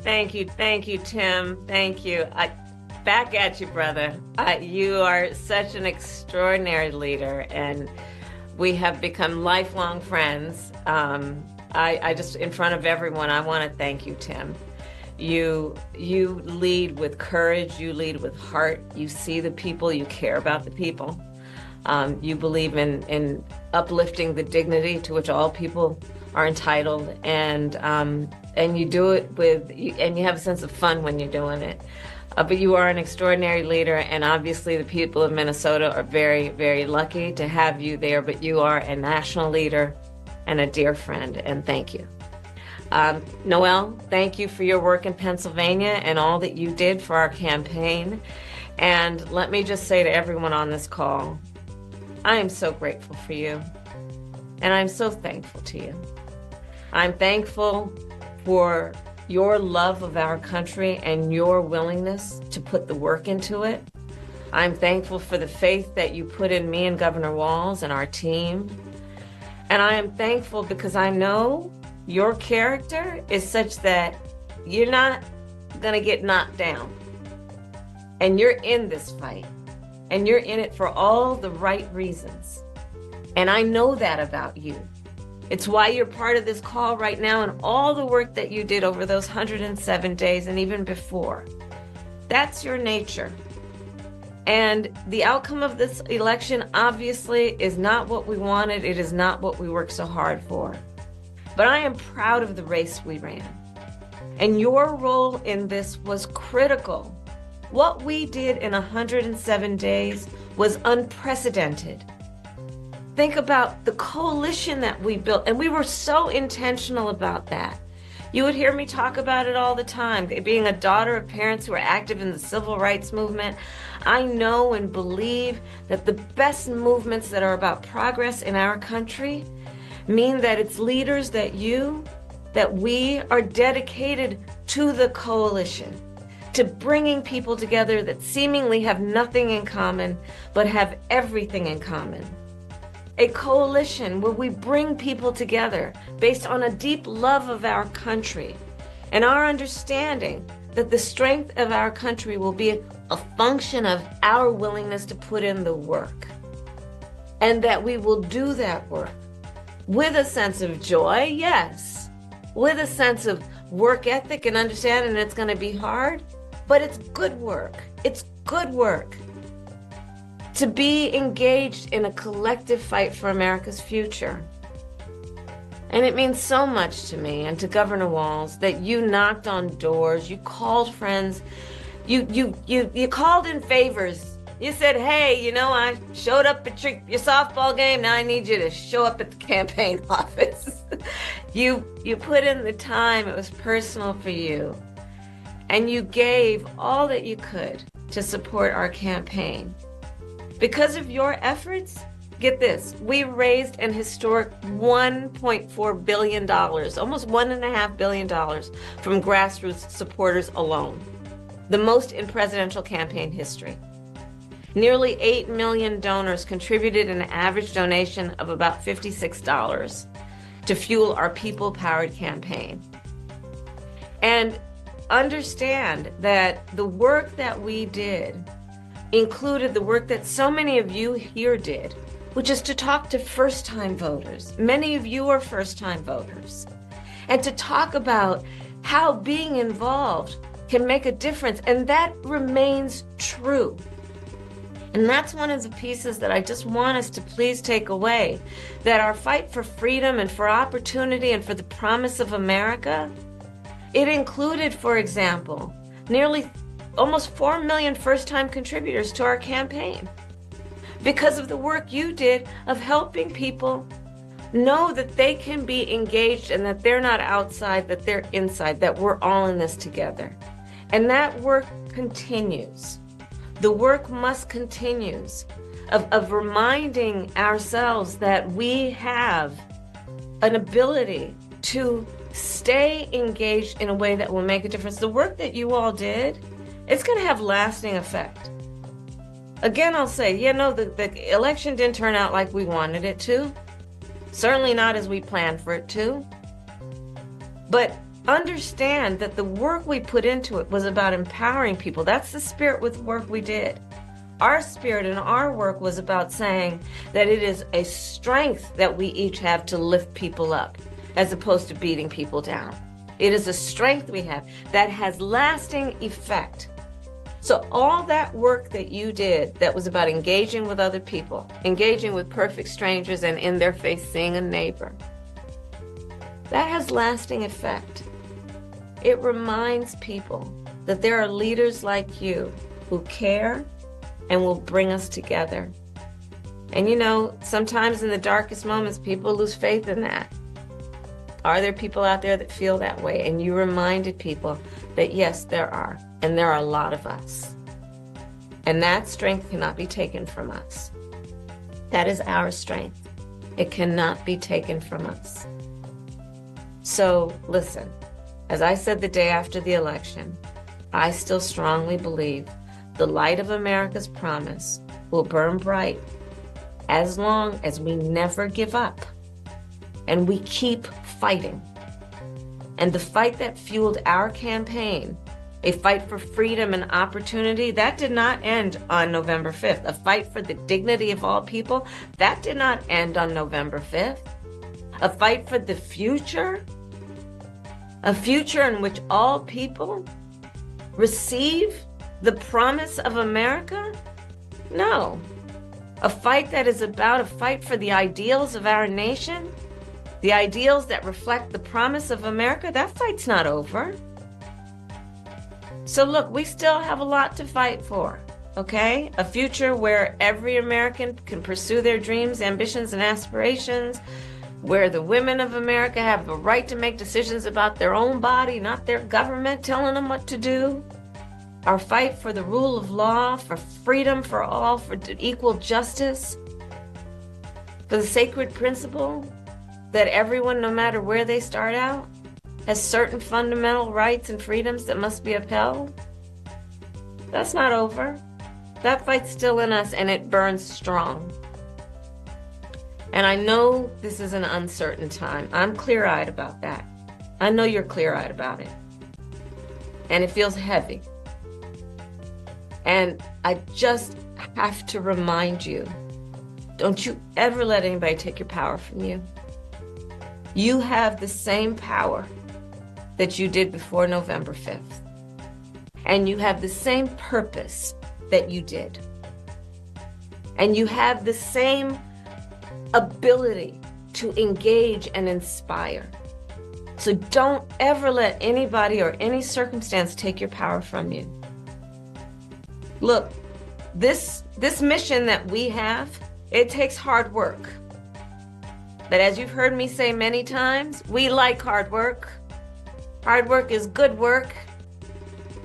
Thank you, Tim. Thank you. Back at you, brother. You are such an extraordinary leader, and we have become lifelong friends. I just, in front of everyone, I want to thank you, Tim. You lead with courage. You lead with heart. You see the people. You care about the people. You believe in uplifting the dignity to which all people are entitled, and you do it and you have a sense of fun when you're doing it. But you are an extraordinary leader, and obviously the people of Minnesota are very, very lucky to have you there. But you are a national leader and a dear friend, and thank you. Noel, thank you for your work in Pennsylvania and all that you did for our campaign. And let me just say to everyone on this call, I am so grateful for you, and I'm so thankful to you. I'm thankful for your love of our country and your willingness to put the work into it. I'm thankful for the faith that you put in me and Governor Walz and our team. And I am thankful because I know your character is such that you're not going to get knocked down. And you're in this fight. And you're in it for all the right reasons. And I know that about you. It's why you're part of this call right now, and all the work that you did over those 107 days and even before. That's your nature. And the outcome of this election obviously is not what we wanted. It is not what we worked so hard for. But I am proud of the race we ran. And your role in this was critical. What we did in 107 days was unprecedented. Think about the coalition that we built, and we were so intentional about that. You would hear me talk about it all the time. Being a daughter of parents who are active in the civil rights movement, I know and believe that the best movements that are about progress in our country mean that it's leaders that we are dedicated to the coalition, to bringing people together that seemingly have nothing in common, but have everything in common. A coalition where we bring people together based on a deep love of our country and our understanding that the strength of our country will be a function of our willingness to put in the work, and that we will do that work with a sense of joy, yes, with a sense of work ethic and understanding it's going to be hard, but it's good work. It's good work. To be engaged in a collective fight for America's future. And it means so much to me and to Governor Walz that you knocked on doors, you called friends, you called in favors. You said, hey, I showed up at your softball game, now I need you to show up at the campaign office. You put in the time, it was personal for you. And you gave all that you could to support our campaign. Because of your efforts, get this, we raised an historic $1.4 billion, almost $1.5 billion from grassroots supporters alone, the most in presidential campaign history. Nearly 8 million donors contributed an average donation of about $56 to fuel our people-powered campaign. And understand that the work that we did included the work that so many of you here did, which is to talk to first-time voters. Many of you are first-time voters. And to talk about how being involved can make a difference. And that remains true. And that's one of the pieces that I just want us to please take away, that our fight for freedom and for opportunity and for the promise of America, it included, for example, almost 4 million first-time contributors to our campaign because of the work you did of helping people know that they can be engaged and that they're not outside, that they're inside, that we're all in this together. And that work continues. The work must continue of reminding ourselves that we have an ability to stay engaged in a way that will make a difference. The work that you all did, it's going to have lasting effect. Again, I'll say, the election didn't turn out like we wanted it to. Certainly not as we planned for it to. But understand that the work we put into it was about empowering people. That's the spirit with work we did. Our spirit and our work was about saying that it is a strength that we each have to lift people up, as opposed to beating people down. It is a strength we have that has lasting effect. So all that work that you did that was about engaging with other people, engaging with perfect strangers and in their face seeing a neighbor, that has lasting effect. It reminds people that there are leaders like you who care and will bring us together. And you know, sometimes in the darkest moments, people lose faith in that. Are there people out there that feel that way? And you reminded people that yes, there are. And there are a lot of us. And that strength cannot be taken from us. That is our strength. It cannot be taken from us. So listen, as I said the day after the election, I still strongly believe the light of America's promise will burn bright as long as we never give up and we keep fighting. And the fight that fueled our campaign, a fight for freedom and opportunity, that did not end on November 5th. A fight for the dignity of all people, that did not end on November 5th. A fight for the future, a future in which all people receive the promise of America? No. A fight that is about a fight for the ideals of our nation, the ideals that reflect the promise of America, that fight's not over. So look, we still have a lot to fight for, okay? A future where every American can pursue their dreams, ambitions, and aspirations, where the women of America have the right to make decisions about their own body, not their government telling them what to do. Our fight for the rule of law, for freedom for all, for equal justice, for the sacred principle that everyone, no matter where they start out, has certain fundamental rights and freedoms that must be upheld. That's not over. That fight's still in us, and it burns strong. And I know this is an uncertain time. I'm clear-eyed about that. I know you're clear-eyed about it. And it feels heavy. And I just have to remind you, don't you ever let anybody take your power from you. You have the same power that you did before November 5th. And you have the same purpose that you did. And you have the same ability to engage and inspire. So don't ever let anybody or any circumstance take your power from you. Look, this mission that we have, it takes hard work. But as you've heard me say many times, we like hard work. Hard work is good work.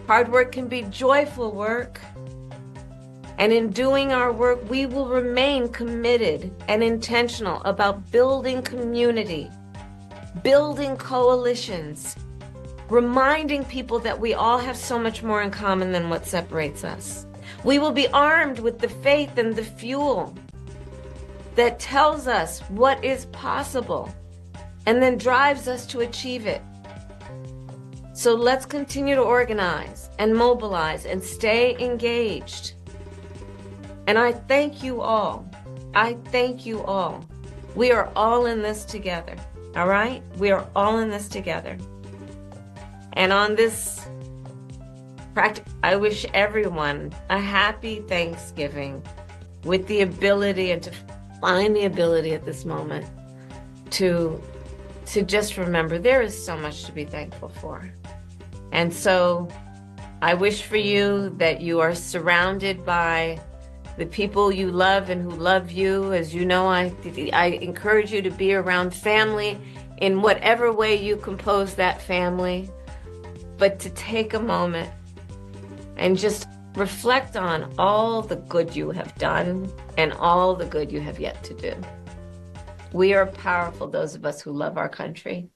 Hard work can be joyful work. And in doing our work, we will remain committed and intentional about building community, building coalitions, reminding people that we all have so much more in common than what separates us. We will be armed with the faith and the fuel that tells us what is possible and then drives us to achieve it. So let's continue to organize and mobilize and stay engaged. And I thank you all. I thank you all. We are all in this together, all right? We are all in this together. And on this I wish everyone a happy Thanksgiving with the ability and to find the ability at this moment to just remember there is so much to be thankful for. And so I wish for you that you are surrounded by the people you love and who love you. As you know, I encourage you to be around family in whatever way you compose that family, but to take a moment and just reflect on all the good you have done and all the good you have yet to do. We are powerful, those of us who love our country.